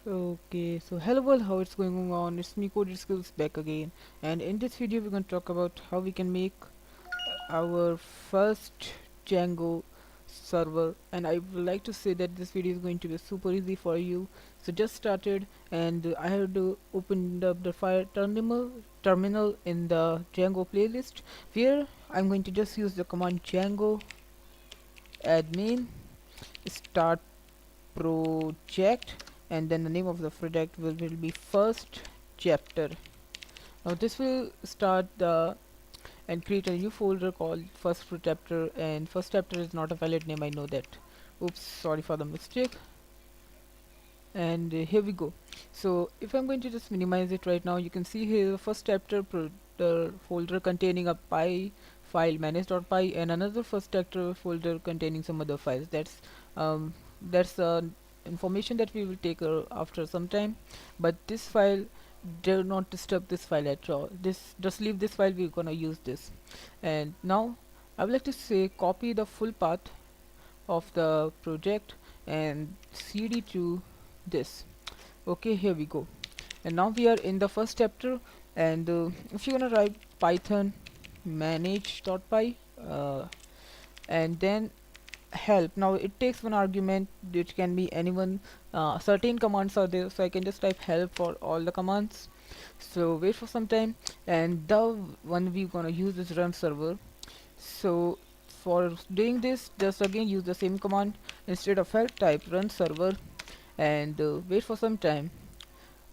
Okay, so hello world, how it's going on? It's me, codedskills, back again, and in this video we're going to talk about how we can make our first Django server. And I would like to say that this video is going to be super easy for you. So just started, and I have to open up the file terminal in the Django playlist, where I'm going to just use the command Django admin start project, and then the name of the project will be first chapter. Now this will start the and create a new folder called first chapter, and first chapter is not a valid name, I know that. Oops, sorry for the mistake. And here we go. So if I'm going to just minimize it right now, you can see here the first chapter the folder containing a py file manage.py, and another first chapter folder containing some other files. That's information that we will take after some time, but this file, do not disturb this file at all. This just leave this file, we're gonna use this. And now I would like to say copy the full path of the project and cd to this. Okay, here we go. And now we are in the first chapter, and if you're gonna write python manage.py and then help. Now it takes one argument, which can be anyone. Certain commands are there, so I can just type help for all the commands. So wait for some time, and the one we're gonna use is run server. So for doing this, just again use the same command. Instead of help, type run server, and wait for some time.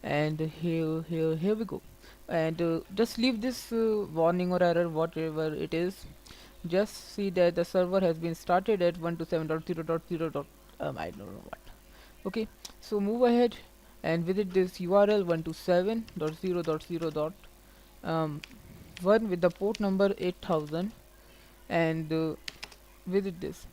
And here we go. And just leave this warning or error, whatever it is. Just see that the server has been started at 127.0.0. I don't know what. Okay, so move ahead and visit this URL 127.0.0. Um, one with the port number 8000, and visit this.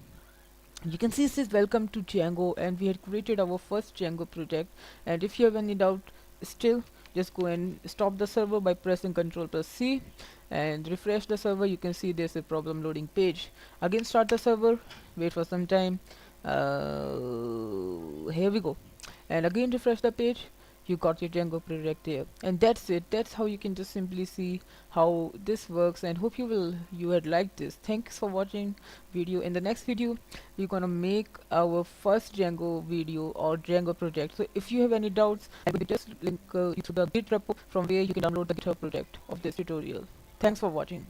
You can see it says welcome to Django, and we had created our first Django project. And if you have any doubt still, just go and stop the server by pressing Ctrl+C and refresh the server. You can see there's a problem loading page. Again start the server, wait for some time. Here we go, and again refresh the page. You got your Django project here, and that's it. That's how you can just simply see how this works, and hope you had liked this. Thanks for watching video. In the next video we're gonna make our first Django video or Django project. So if you have any doubts, I will just link you to the Git repo from where you can download the GitHub project of this tutorial. Thanks for watching.